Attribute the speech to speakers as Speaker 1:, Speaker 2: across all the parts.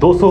Speaker 1: 200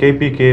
Speaker 1: KPK,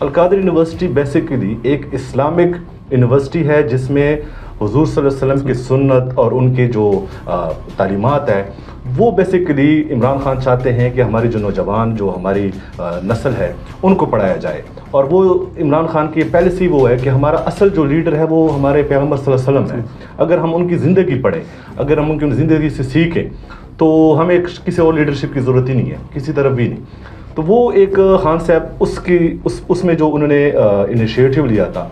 Speaker 1: القادر university basically ایک Islamic university ہے جس میں حضور صلی اللہ علیہ وسلم کی سنت اور ان کے جو تعلیمات ہے وہ بیسیکلی عمران خان چاہتے ہیں کہ ہماری جو نوجوان جو ہماری نسل ہے ان کو پڑھایا جائے. اور وہ عمران خان کی پالیسی وہ ہے کہ ہمارا اصل جو لیڈر ہے وہ ہمارے پیغمبر صلی اللہ علیہ وسلم ہے. اگر ہم ان کی زندگی پڑھیں, اگر ہم ان کی زندگی سے سیکھیں تو ہمیں کسی اور لیڈرشپ کی ضرورت ہی نہیں ہے, کسی طرف بھی نہیں. تو وہ ایک خان صاحب اس میں جو انہوں نے انیشیٹو لیا تھا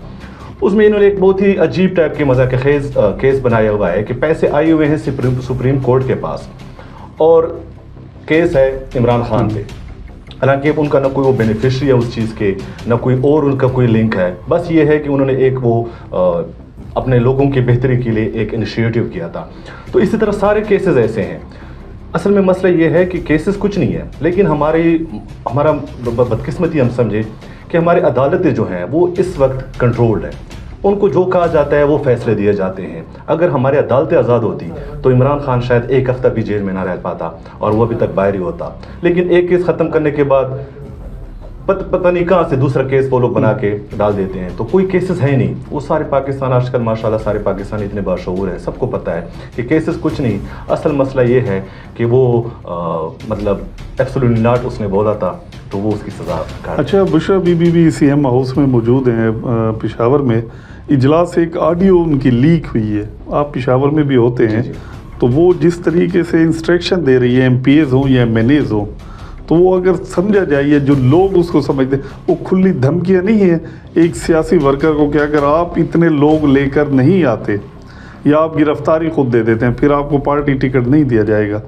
Speaker 1: اس میں انہوں نے ایک بہت ہی عجیب ٹائپ کے مزاح خیز کیس بنایا ہوا ہے کہ پیسے آئے ہوئے ہیں سپریم کورٹ کے پاس اور کیس ہے عمران خان پہ. حالانکہ ان کا نہ کوئی وہ بینیفیشری ہے اس چیز کے, نہ کوئی اور ان کا کوئی لنک ہے. بس یہ ہے کہ انہوں نے ایک وہ اپنے لوگوں کی بہتری کے لیے ایک انیشیٹو کیا تھا. تو اسی طرح سارے کیسز ایسے ہیں. اصل میں مسئلہ یہ ہے کہ کیسز کچھ نہیں ہے, لیکن ہمارا بدقسمتی ہم سمجھے کہ ہماری عدالتیں جو ہیں وہ اس وقت کنٹرولڈ ہیں. ان کو جو کہا جاتا ہے وہ فیصلے دیے جاتے ہیں. اگر ہماری عدالتیں آزاد ہوتی تو عمران خان شاید ایک ہفتہ بھی جیل میں نہ رہ پاتا اور وہ ابھی تک باہر ہی ہوتا. لیکن ایک کیس ختم کرنے کے بعد پتہ نہیں کہاں سے دوسرا کیس وہ لوگ بنا کے ڈال دیتے ہیں. تو کوئی کیسز ہے نہیں. وہ سارے پاکستان آج کل ماشاءاللہ سارے پاکستانی اتنے باشعور ہیں, سب کو پتہ ہے کہ کیسز کچھ نہیں. اصل مسئلہ یہ ہے کہ وہ مطلب ایبسولوٹلی ناٹ اس نے بولا تھا تو وہ اس کی سزا کاٹ.
Speaker 2: اچھا, بشرا بی بی بھی سی ایم ہاؤس میں موجود ہیں پشاور میں. اجلاس ایک آڈیو ان کی لیک ہوئی ہے, آپ پشاور میں بھی ہوتے ہیں. تو وہ جس طریقے سے انسٹرکشن دے رہی ہے ایم پی ایز ہوں یا ایم این ایز ہوں, تو وہ اگر سمجھا جائے جو لوگ اس کو سمجھتے ہیں وہ کھلی دھمکیاں نہیں ہیں ایک سیاسی ورکر کو کہ اگر آپ اتنے لوگ لے کر نہیں آتے یا آپ گرفتاری خود دے دیتے ہیں پھر آپ کو پارٹی ٹکٹ نہیں دیا جائے گا.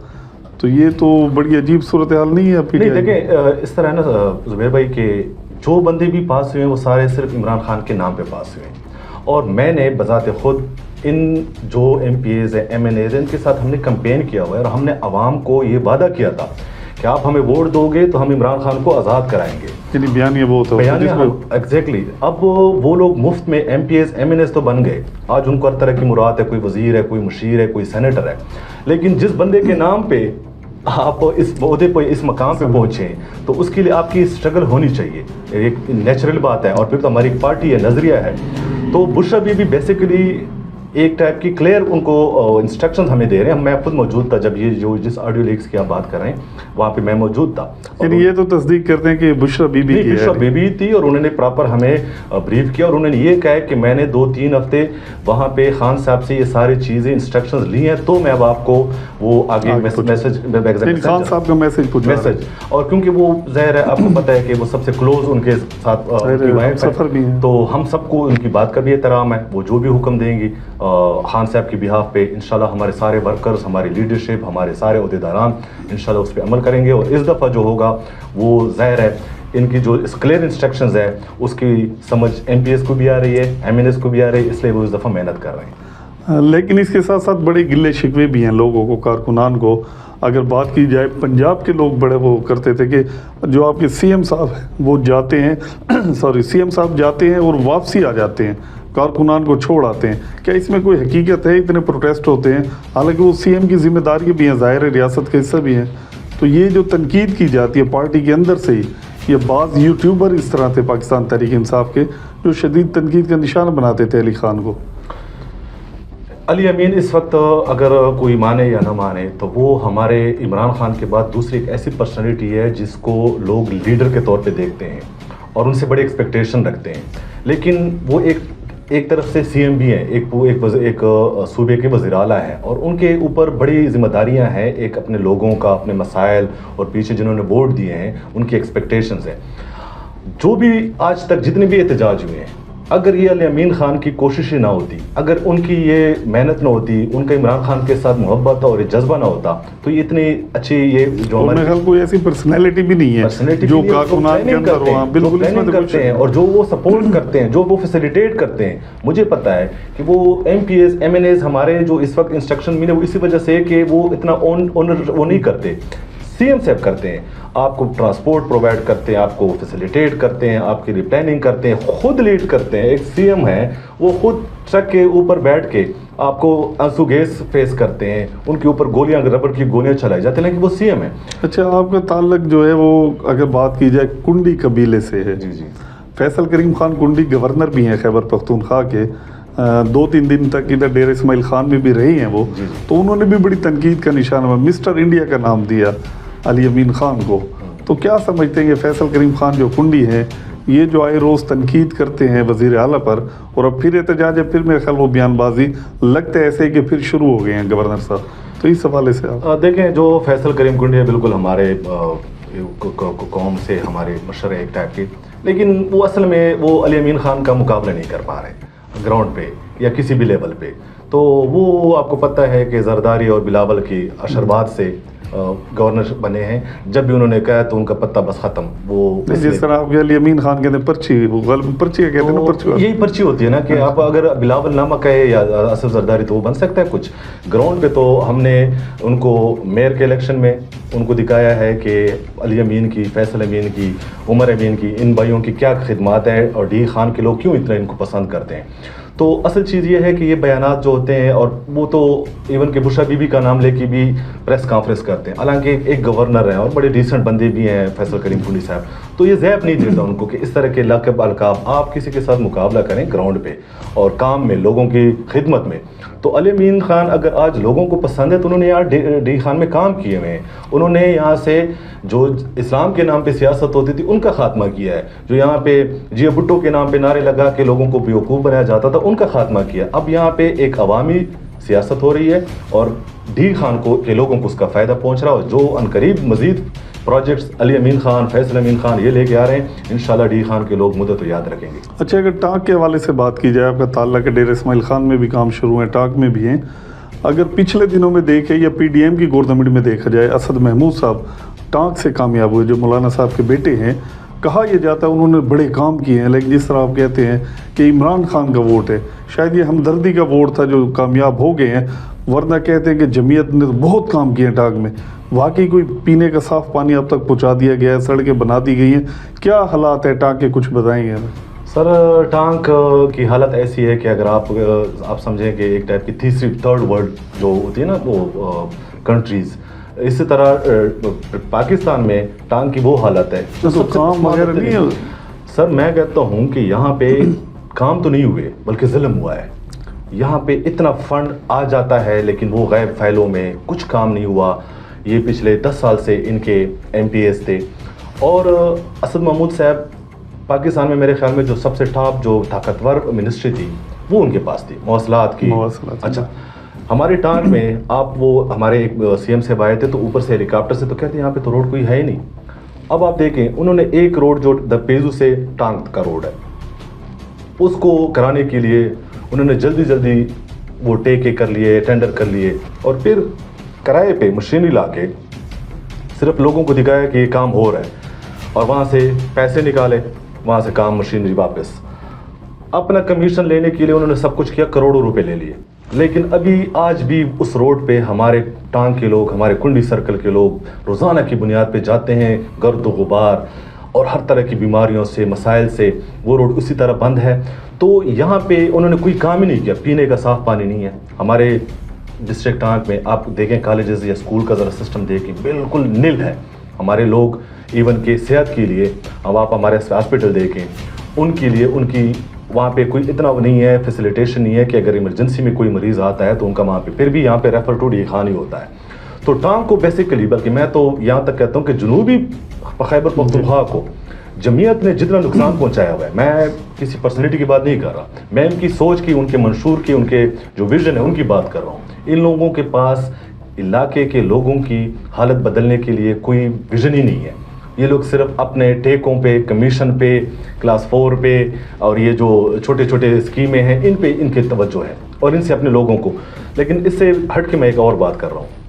Speaker 2: تو یہ تو بڑی عجیب صورتحال نہیں ہے؟
Speaker 1: نہیں دیکھیں, اس طرح ہے نا زبیر بھائی کہ جو بندے بھی پاس ہوئے ہیں وہ سارے صرف عمران خان کے نام پہ پاس ہوئے ہیں. اور میں نے بذات خود ان جو ایم پی ایز ہیں ایم این ایز ہیں ان کے ساتھ ہم نے کمپین کیا ہوا ہے اور ہم نے عوام کو یہ وعدہ کیا تھا کہ آپ ہمیں ووٹ دو گے تو ہم عمران خان کو آزاد کرائیں گے.
Speaker 2: یعنی بیانیہ وہ ہوتا ہے
Speaker 1: ایگزیکٹلی. اب وہ لوگ مفت میں MPAs MNAs تو بن گئے. آج ان کو ہر طرح کی مراد ہے, کوئی وزیر ہے, کوئی مشیر ہے, کوئی سینیٹر ہے. لیکن جس بندے کے نام پہ آپ اس عہدے پہ اس مقام پہ پہنچے تو اس کے لیے آپ کی اسٹرگل ہونی چاہیے. ایک نیچرل بات ہے. اور پھر تو ہماری ایک پارٹی ہے, نظریہ ہے. تو بشرا بی بھی بیسیکلی ایک ٹائپ کی کلیئر ان کو انسٹرکشنز ہمیں دے رہے ہیں. میں خود موجود تھا جب یہ جو جس آڈیو لیکس کی آپ بات کر رہے ہیں وہاں پہ میں موجود تھا.
Speaker 2: یعنی یہ تو تصدیق کرتے ہیں کہ بشرا be be
Speaker 1: Bushra be be تھی اور انہوں نے پراپر ہمیں بریف کیا اور انہوں نے یہ کہا کہ میں نے 2-3 ہفتے وہاں پہ خان صاحب سے یہ ساری چیزیں انسٹرکشنز لی ہیں تو میں اب آپ کو وہ آگے میسج
Speaker 2: خان صاحب کا میسج
Speaker 1: اور کیونکہ وہ ظاہر ہے آپ کو پتہ ہے کہ وہ سب سے کلوز ان کے ساتھ
Speaker 2: سفر بھی ہے تو
Speaker 1: ہم سب کو ان کی بات کا بھی احترام ہے. وہ جو بھی حکم دیں گی خان صاحب کی بہاف پہ انشاءاللہ ہمارے سارے ورکرز, ہماری لیڈرشپ, ہمارے سارے عہدیداران انشاءاللہ اس پہ عمل کریں گے. اور اس دفعہ جو ہوگا وہ ظاہر ہے ان کی جو کلیئر انسٹرکشنز ہے اس کی سمجھ ایم پی ایس کو بھی آ رہی ہے, ایم این ایس کو بھی آ رہی ہے, اس لیے وہ اس دفعہ محنت کر رہے ہیں.
Speaker 2: لیکن اس کے ساتھ ساتھ بڑے گلے شکوے بھی ہیں لوگوں کو, کارکنان کو. اگر بات کی جائے پنجاب کے لوگ بڑے وہ کرتے تھے کہ جو آپ کے سی ایم صاحب ہیں وہ جاتے ہیں سی ایم صاحب جاتے ہیں اور واپسی آ جاتے ہیں, کارکنان کو چھوڑ آتے ہیں. کیا اس میں کوئی حقیقت ہے؟ اتنے پروٹیسٹ ہوتے ہیں, حالانکہ وہ سی ایم کی ذمہ داری بھی ہیں, ظاہر ریاست کا حصہ بھی ہیں. تو یہ جو تنقید کی جاتی ہے پارٹی کے اندر سے ہی, یہ بعض یوٹیوبر اس طرح تھے پاکستان تحریک انصاف کے جو شدید تنقید کا نشانہ بناتے تھے علی خان کو.
Speaker 1: علی امین اس وقت اگر کوئی مانے یا نہ مانے تو وہ ہمارے عمران خان کے بعد دوسری ایک ایسی پرسنالٹی ہے جس کو لوگ لیڈر کے طور پہ دیکھتے ہیں اور ان سے بڑی ایکسپیکٹیشن رکھتے ہیں. لیکن وہ ایک طرف سے سی ایم بھی ہیں, ایک صوبے کے وزیر اعلیٰ ہیں اور ان کے اوپر بڑی ذمہ داریاں ہیں, ایک اپنے لوگوں کا, اپنے مسائل اور پیچھے جنہوں نے ووٹ دیے ہیں ان کی ایکسپیکٹیشنز ہیں. جو بھی آج تک جتنے بھی احتجاج ہوئے ہیں, اگر یہ علی امین خان کی کوششیں نہ ہوتی, اگر ان کی یہ محنت نہ ہوتی, ان کا عمران خان کے ساتھ محبت اور جذبہ نہ ہوتا تو یہ اتنی اچھی یہ جو ہمارے
Speaker 2: کوئی ایسی پرسنالٹی بھی نہیں ہے جو کارکنان کے اندر وہاں بالکل اس میں
Speaker 1: کرتے ہیں اور جو وہ سپورٹ کرتے ہیں, جو وہ فیسیلیٹیٹ کرتے ہیں. مجھے پتہ ہے کہ وہ MPAs MNAs ہمارے جو اس وقت انسٹرکشن ملے وہ اسی وجہ سے کہ وہ اتنا وہ نہیں کرتے. سی ایم صاحب کرتے ہیں. آپ کو ٹرانسپورٹ پرووائڈ کرتے ہیں, آپ کو فیسیلیٹیٹ کرتے ہیں, آپ کی پلاننگ کرتے ہیں, خود لیڈ کرتے ہیں. ایک سی ایم ہے وہ خود ٹرک کے اوپر بیٹھ کے آپ کو آنسو گیس فیس کرتے ہیں, ان کے اوپر گولیاں, ربڑ کی گولیاں چلائی جاتی ہیں, لیکن وہ سی ایم ہے.
Speaker 2: اچھا, آپ کا تعلق جو ہے وہ اگر بات کی جائے کنڈی قبیلے سے ہے.
Speaker 1: جی.
Speaker 2: فیصل کریم خان کنڈی گورنر بھی ہیں خیبر پختونخوا کے, 2-3 دن تک ادھر ڈیر اسماعیل خان میں بھی رہی ہیں وہ. تو انہوں نے بھی بڑی تنقید کا نشانہ مسٹر انڈیا کا نام دیا علی امین خان کو. تو کیا سمجھتے ہیں کہ فیصل کریم خان جو کنڈی ہیں یہ جو آئے روز تنقید کرتے ہیں وزیر اعلیٰ پر, اور اب پھر احتجاج ہے, پھر میرے خیال وہ بیان بازی لگتا ہے ایسے کہ پھر شروع ہو گئے ہیں گورنر صاحب, تو اس حوالے سے آپ
Speaker 1: دیکھیں جو فیصل کریم کنڈی ہے بالکل ہمارے قوم سے ہمارے مشرے ایک ٹائپ کی, لیکن وہ اصل میں وہ علی امین خان کا مقابلہ نہیں کر پا رہے گراؤنڈ پہ یا کسی بھی لیول پہ. تو وہ آپ کو پتہ ہے کہ زرداری اور بلاول کی اشرباد سے گورنر بنے ہیں. جب بھی انہوں نے کہا تو ان کا پتہ بس ختم. وہ
Speaker 2: جس طرح آپ علی امین خان کہتے ہیں پرچی, وہ غالب پرچی کہتے ہیں نا, پرچی
Speaker 1: یہی پرچی ہوتی ہے نا کہ آپ اگر بلاول نامہ کہے یا اسف زرداری تو وہ بن سکتا ہے کچھ. گراؤنڈ پہ تو ہم نے ان کو میئر کے الیکشن میں ان کو دکھایا ہے کہ علی امین کی, فیصل امین کی, عمر امین کی, ان بھائیوں کی کیا خدمات ہیں اور ڈی خان کے لوگ کیوں اتنا ان کو پسند کرتے ہیں. تو اصل چیز یہ ہے کہ یہ بیانات جو ہوتے ہیں, اور وہ تو ایون کہ بشرا بی بی کا نام لے کے بھی پریس کانفرنس کرتے ہیں, حالانکہ ایک گورنر ہیں اور بڑے ڈیسنٹ بندے بھی ہیں فیصل کریم کنڈی صاحب. تو یہ ذیب نہیں دیتا ان کو کہ اس طرح کے لقب القاب آپ کسی کے ساتھ مقابلہ کریں گراؤنڈ پہ اور کام میں, لوگوں کی خدمت میں. تو علی امین خان اگر آج لوگوں کو پسند ہے تو انہوں نے یہاں ڈی خان میں کام کیے ہوئے ہیں. انہوں نے یہاں سے جو اسلام کے نام پہ سیاست ہوتی تھی ان کا خاتمہ کیا ہے, جو یہاں پہ جی بھٹو کے نام پہ نعرے لگا کے لوگوں کو بیوقوف بنایا جاتا تھا ان کا خاتمہ کیا. اب یہاں پہ ایک عوامی سیاست ہو رہی ہے اور ڈی خان کو کے لوگوں کو اس کا فائدہ پہنچ رہا ہے, اور جو عنقریب مزید پروجیکٹس علی امین خان, فیصل امین خان یہ لے کے آ رہے ہیں, انشاءاللہ ڈی خان کے لوگ مدت تو یاد رکھیں گے.
Speaker 2: اچھا, اگر ٹانک کے حوالے سے بات کی جائے, آپ کا تعلق ڈیر اسماعیل خان میں بھی کام شروع ہے, ٹانک میں بھی ہیں. اگر پچھلے دنوں میں دیکھیں یا پی ڈی ایم کی گورنمنٹ میں دیکھا جائے, اسد محمود صاحب ٹانک سے کامیاب ہوئے, جو مولانا صاحب کے بیٹے ہیں. کہا یہ جاتا ہے انہوں نے بڑے کام کیے ہیں, لیکن جس طرح آپ کہتے ہیں کہ عمران خان کا ووٹ ہے, شاید یہ ہمدردی کا ووٹ تھا جو کامیاب ہو گئے ہیں, ورنہ کہتے ہیں کہ جمعیت نے تو بہت کام کیے ہیں ٹانک میں. واقعی کوئی پینے کا صاف پانی اب تک پہنچا دیا گیا ہے, سڑکیں بنا دی گئی ہیں, کیا حالات ہے ٹانک کے, کچھ بتائیں گے ہمیں.
Speaker 1: سر ٹانک کی حالت ایسی ہے کہ اگر آپ سمجھیں کہ ایک ٹائپ کی تیسری تھرڈ ورلڈ جو ہوتی ہے نا وہ کنٹریز, اسی طرح پاکستان میں ٹانک کی وہ حالت ہے.
Speaker 2: تو کام وغیرہ نہیں ہے
Speaker 1: سر. میں کہتا ہوں کہ یہاں پہ کام تو نہیں ہوئے بلکہ ظلم ہوا ہے. یہاں پہ اتنا فنڈ آ جاتا ہے لیکن وہ غیب فائلوں میں کچھ کام نہیں ہوا. یہ پچھلے 10 سال سے ان کے ایم پی ایس تھے, اور اسد محمود صاحب پاکستان میں میرے خیال میں جو سب سے ٹاپ جو طاقتور منسٹری تھی وہ ان کے پاس تھی, مواصلات کی. اچھا, ہمارے ٹانک میں آپ وہ ہمارے ایک سی ایم سے آئے تھے تو اوپر سے ہیلی کاپٹر سے تو کہتے ہیں یہاں پہ تو روڈ کوئی ہے ہی نہیں. اب آپ دیکھیں انہوں نے ایک روڈ جو پیزو سے ٹانک کا روڈ ہے اس کو کرانے کے لیے انہوں نے جلدی وہ ٹیکے کر لیے, ٹینڈر کر لیے, اور پھر کرائے پہ مشینری لا کے صرف لوگوں کو دکھایا کہ یہ کام ہو رہا ہے, اور وہاں سے پیسے نکالے, وہاں سے کام مشینری واپس. اپنا کمیشن لینے کے لیے انہوں نے سب کچھ کیا, کروڑوں روپے لے لیے. لیکن ابھی آج بھی اس روڈ پہ ہمارے ٹانک کے لوگ, ہمارے کنڈی سرکل کے لوگ روزانہ کی بنیاد پہ جاتے ہیں, گرد و غبار اور ہر طرح کی بیماریوں سے, مسائل سے وہ روڈ اسی طرح بند ہے. تو یہاں پہ انہوں نے کوئی کام ہی نہیں کیا. پینے کا صاف پانی نہیں ہے ہمارے ڈسٹرکٹ ٹانک میں. آپ دیکھیں کالجز یا اسکول کا ذرا سسٹم دیکھیں, بالکل نل ہے. ہمارے لوگ ایون کہ صحت کے لیے, اب آپ ہمارے ہاسپٹل دیکھیں, ان کے لیے ان کی وہاں پہ کوئی اتنا نہیں ہے, فیسیلیٹیشن نہیں ہے کہ اگر ایمرجنسی میں کوئی مریض آتا ہے تو ان کا وہاں پہ پھر بھی یہاں پہ ریفر ٹو ڈی خان ہی ہوتا ہے. تو ٹانک کو بیسیکلی, بلکہ میں تو یہاں تک کہتا ہوں کہ جنوبی خیبر پختونخوا کو جمعیت نے جتنا نقصان پہنچایا ہوا ہے, میں کسی پرسنالٹی کی بات نہیں کر رہا, میں ان کی سوچ کی, ان کے منشور کی, ان کے جو ویژن ہے ان کی بات کر رہا ہوں. ان لوگوں کے پاس علاقے کے لوگوں کی حالت بدلنے کے لیے کوئی ویژن ہی نہیں ہے. یہ لوگ صرف اپنے ٹیکوں پہ, کمیشن پہ, کلاس 4 پہ, اور یہ جو چھوٹے چھوٹے اسکیمیں ہیں ان پہ ان کے توجہ ہے, اور ان سے اپنے لوگوں کو. لیکن اس سے ہٹ کے میں ایک اور بات کر رہا ہوں.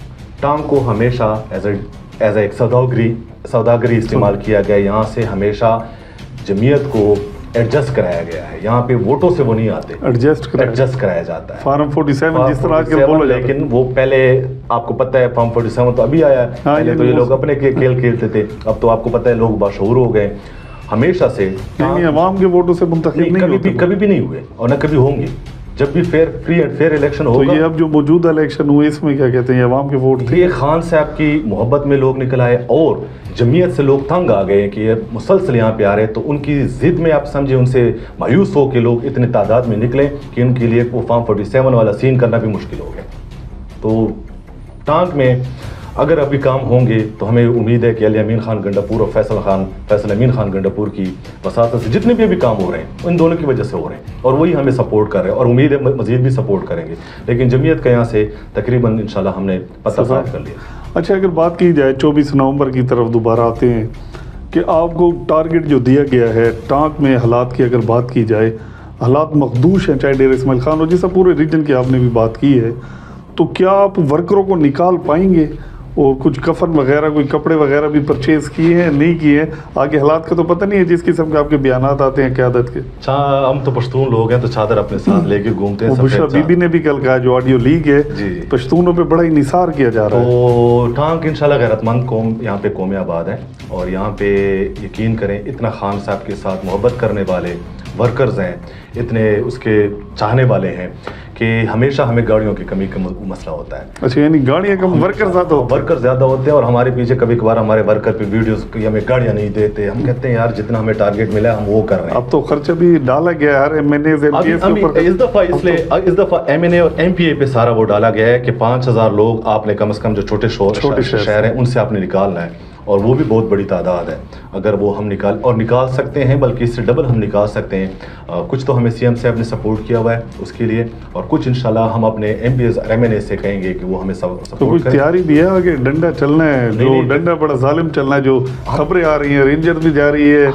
Speaker 1: ٹانک کو ہمیشہ ایز ایک سوداگری استعمال کیا گیا. یہاں سے ہمیشہ جمعیت کو ایڈجسٹ کرایا گیا ہے. یہاں پہ ووٹوں سے وہ نہیں آتے,
Speaker 2: ایڈجسٹ
Speaker 1: کرایا جاتا ہے.
Speaker 2: فارم 47 جس طرح کے بولا جاتا ہے,
Speaker 1: لیکن وہ پہلے آپ کو پتہ ہے فارم 47 تو ابھی آیا ہے, پہلے تو یہ لوگ اپنے کھیل کھیلتے تھے, اب تو آپ کو پتہ ہے لوگ باشعور ہو گئے. ہمیشہ سے
Speaker 2: نہیں عوام کے ووٹوں سے منتخب نہیں,
Speaker 1: کبھی بھی نہیں ہوئے اور نہ کبھی ہوں گے. جب بھی فری اینڈ فیئر الیکشن ہوگا.
Speaker 2: تو یہ اب جو موجودہ الیکشن ہوئے اس میں کیا کہتے ہیں, عوام کے ووٹ تھے.
Speaker 1: یہ خان صاحب کی محبت میں لوگ نکل آئے اور جمعیت سے لوگ تنگ آ گئے کہ یہ مسلسل یہاں پہ آ رہے, تو ان کی ضد میں آپ سمجھے ان سے مایوس ہو کے لوگ اتنے تعداد میں نکلے کہ ان کے لیے وہ فارم 47 والا سین کرنا بھی مشکل ہو گیا. تو ٹانک میں اگر ابھی کام ہوں گے تو ہمیں امید ہے کہ علی امین خان گنڈاپور اور فیصل امین خان گنڈاپور کی وساطت سے جتنے بھی ابھی کام ہو رہے ہیں ان دونوں کی وجہ سے ہو رہے ہیں, اور وہی ہمیں سپورٹ کر رہے ہیں, اور امید ہے مزید بھی سپورٹ کریں گے. لیکن جمعیت کا یہاں سے تقریباً انشاءاللہ ہم نے پتہ صاف کر لیا.
Speaker 2: اچھا, اگر بات کی جائے 24 نومبر کی طرف دوبارہ آتے ہیں کہ آپ کو ٹارگٹ جو دیا گیا ہے ٹانک میں, حالات کی اگر بات کی جائے, حالات مخدوش ہیں, چاہے ڈیر اسماعیل خان ہو, جیسا پورے ریجن کی آپ نے بھی بات کی ہے, تو کیا آپ ورکروں کو نکال پائیں گے؟ اور کچھ کفن وغیرہ, کوئی کپڑے وغیرہ بھی پرچیز کیے ہیں, نہیں کیے ہیں؟ آگے حالات کا تو پتہ نہیں ہے, جس قسم کے آپ کے بیانات آتے ہیں قیادت کے.
Speaker 1: ہم تو پشتون لوگ ہیں تو چادر اپنے ساتھ لے کے گھومتے ہیں.
Speaker 2: بشرا بی بی نے بھی کل کہا, جو آڈیو لیک ہے, پشتونوں پہ بڑا ہی نثار کیا جا رہا ہے.
Speaker 1: تو ٹانک انشاءاللہ غیرت مند قوم یہاں پہ قوم آباد ہے, اور یہاں پہ یقین کریں اتنا خان صاحب کے ساتھ محبت کرنے والے ورکرز ہیں, اتنے اس کے چاہنے والے ہیں کہ ہمیشہ ہمیں گاڑیوں کی کمی کا مسئلہ ہوتا ہے.
Speaker 2: اچھا, یعنی گاڑیاں کم, ورکر زیادہ ہوتے ہیں.
Speaker 1: ورکر زیادہ ہوتے ہیں, اور ہمارے پیچھے کبھی کبھار ہمارے ورکر پہ ویڈیوز ہمیں گاڑیاں نہیں دیتے. ہم کہتے ہیں یار جتنا ہمیں ٹارگیٹ ملا ہم وہ کر رہے ہیں.
Speaker 2: اب تو خرچہ بھی ڈالا گیا ہے ہر MNA
Speaker 1: اس دفعہ MNA اور MPA پہ سارا وہ ڈالا گیا ہے کہ 5000 لوگ آپ نے کم از کم جو چھوٹے شہر ہیں ان سے آپ نے نکالنا ہے, اور وہ بھی بہت بڑی تعداد ہے. اگر وہ ہم نکال سکتے ہیں, بلکہ اس سے ڈبل ہم نکال سکتے ہیں. کچھ تو ہمیں CM صاحب نے سپورٹ کیا ہوا ہے اس کے لیے, اور کچھ انشاءاللہ ہم اپنے MPs MNA سے کہیں گے کہ وہ ہمیں سپورٹ کریں.
Speaker 2: کچھ تیاری بھی ہے کہ ڈنڈا چلنا ہے, جو ڈنڈا بڑا ظالم چلنا ہے, جو خبریں آ رہی ہیں رینجر بھی جا رہی ہے,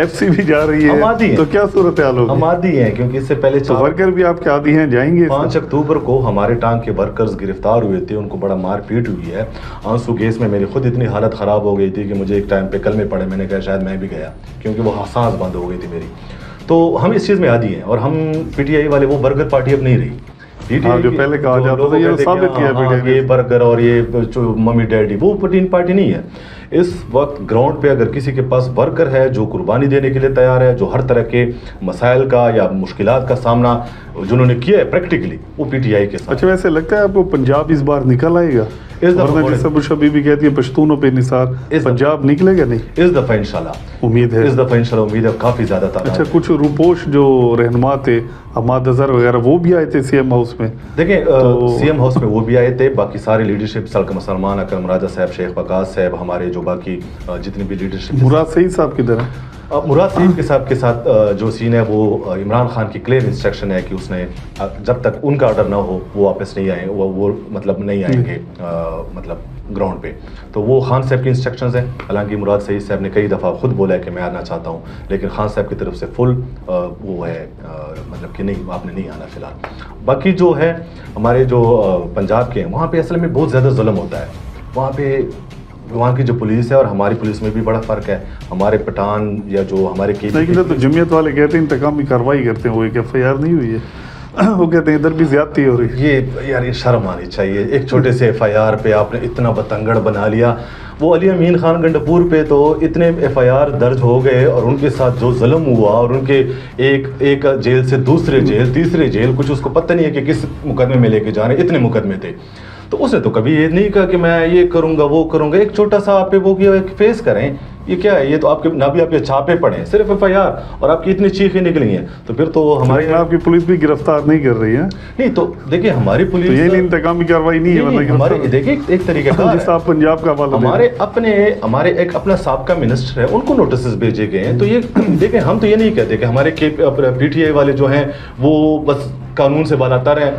Speaker 2: FC بھی جا رہی ہے, تو کیا صورتحال ہوگی؟
Speaker 1: ہم عادی ہیں, کیونکہ اس سے پہلے
Speaker 2: ورکر بھی آپ کے عادی ہیں, جائیں گے.
Speaker 1: 5 اکتوبر کو ہمارے ٹانک کے ورکرز گرفتار ہوئے تھے, ان کو بڑا مار پیٹ ہوئی ہے. آنسو گیس میں میری خود اتنی حالت خراب ہو گئی تھی کہ مجھے ایک ٹائم پہ کلمے پڑے, میں نے کہا شاید میں بھی گیا, کیونکہ وہ سانس بند ہو گئی تھی میری. تو ہم اس چیز میں عادی ہیں, اور ہم PTI والے, وہ برگر پارٹی اب نہیں رہی.
Speaker 2: جو پہلے کہا جاتا تھا یہ ثابت کیا
Speaker 1: یہ برگر اور یہ ممی ڈیڈی, وہ پارٹی نہیں ہے. اس وقت گراؤنڈ پہ اگر کسی کے پاس ورکر ہے جو قربانی دینے کے لیے تیار ہے, جو ہر طرح کے مسائل کا یا مشکلات کا سامنا جنہوں نے کیا ہے پریکٹیکلی, وہ PTI کے ساتھ.
Speaker 2: اچھا, ویسے لگتا ہے آپ کو پنجاب اس بار نکل آئے گا؟ جیسے بشرا بی بی کہتی ہے پشتونوں پہ نثار, پنجاب نکلے گا نہیں
Speaker 1: اس دفعہ انشاءاللہ؟
Speaker 2: امید ہے,
Speaker 1: اس دفعہ انشاءاللہ امید ہے کافی زیادہ تعداد.
Speaker 2: اچھا, کچھ روپوش جو رہنما تھے, حماد اظہر وغیرہ, وہ بھی آئے تھے CM ہاؤس میں.
Speaker 1: دیکھیں CM ہاؤس میں وہ بھی آئے تھے, باقی ساری لیڈرشپ, سلمان اکرم راجہ صاحب, شیخ وقاص صاحب, ہمارے جو باقی جتنی بھی لیڈرشپ.
Speaker 2: مراد سعید صاحب کدھر ہے؟
Speaker 1: مراد سعید کے ساتھ جو سین ہے وہ عمران خان کی کلیئر انسٹرکشن ہے کہ اس نے جب تک ان کا آرڈر نہ ہو وہ واپس نہیں آئیں, وہ مطلب نہیں آئیں گے مطلب گراؤنڈ پہ. تو وہ خان صاحب کی انسٹرکشنز ہیں. حالانکہ مراد سعید صاحب نے کئی دفعہ خود بولا ہے کہ میں آنا چاہتا ہوں, لیکن خان صاحب کی طرف سے فل وہ ہے مطلب کہ نہیں, آپ نے نہیں آنا فی الحال. باقی جو ہے ہمارے جو پنجاب کے ہیں, وہاں پہ اصل میں بہت زیادہ ظلم ہوتا ہے. وہاں کی جو پولیس ہے اور ہماری پولیس میں بھی بڑا فرق ہے. ہمارے پٹھان یا جو ہمارے
Speaker 2: تو جمعیت والے کہتے ہیں انتقامی کارروائی کرتے ہیں, وہ ایک FIR نہیں ہوئی ہے, وہ کہتے ہیں ادھر بھی زیادتی ہو رہی ہے.
Speaker 1: یہ شرم آنی چاہیے. ایک چھوٹے سے FIR پہ آپ نے اتنا بتنگڑ بنا لیا. وہ علی امین خان گنڈاپور پہ تو اتنے FIR درج ہو گئے, اور ان کے ساتھ جو ظلم ہوا, اور ان کے ایک جیل سے دوسرے جیل, تیسرے جیل, کچھ اس کو پتہ نہیں ہے کہ کس مقدمے میں لے کے جا رہے ہیں, اتنے مقدمے تھے. تو اس نے تو کبھی یہ نہیں کہا کہ میں یہ کروں گا وہ کروں گا. ایک چھوٹا سا آپ پہ وہ کیا فیس کریں, یہ کیا ہے, یہ تو آپ کے نہ بھی آپ کے چھاپے پڑے, صرف FIR, اور آپ کی اتنی چیخیں نکلی ہیں. تو پھر تو ہماری
Speaker 2: آپ کی پولیس بھی گرفتار نہیں کر رہی ہے. نہیں
Speaker 1: تو دیکھیں ہماری پولیس,
Speaker 2: یہ انتقامی کارروائی نہیں ہے.
Speaker 1: ہمارے دیکھیں ایک طریقہ کا
Speaker 2: جس آپ پنجاب کا حوالہ,
Speaker 1: ہمارے ایک اپنا سابقہ منسٹر ہے, ان کو نوٹسز بھیجے گئے ہیں. تو یہ دیکھیں ہم تو یہ نہیں کہتے کہ ہمارے PTI والے جو ہیں وہ بس قانون سے بالاتر ہیں.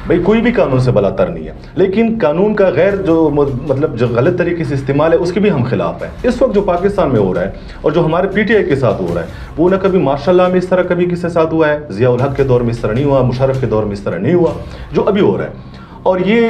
Speaker 1: بھائی کوئی بھی قانون سے بالاتر نہیں ہے, لیکن قانون کا غیر جو مطلب جو غلط طریقے سے استعمال ہے اس کے بھی ہم خلاف ہیں. اس وقت جو پاکستان میں ہو رہا ہے اور جو ہمارے PTI کے ساتھ ہو رہا ہے, وہ نہ کبھی ماشاءاللہ میں اس طرح کبھی کسی کے ساتھ ہوا ہے, ضیاء الحق کے دور میں اس طرح نہیں ہوا, مشرف کے دور میں اس طرح نہیں ہوا, جو ابھی ہو رہا ہے. اور یہ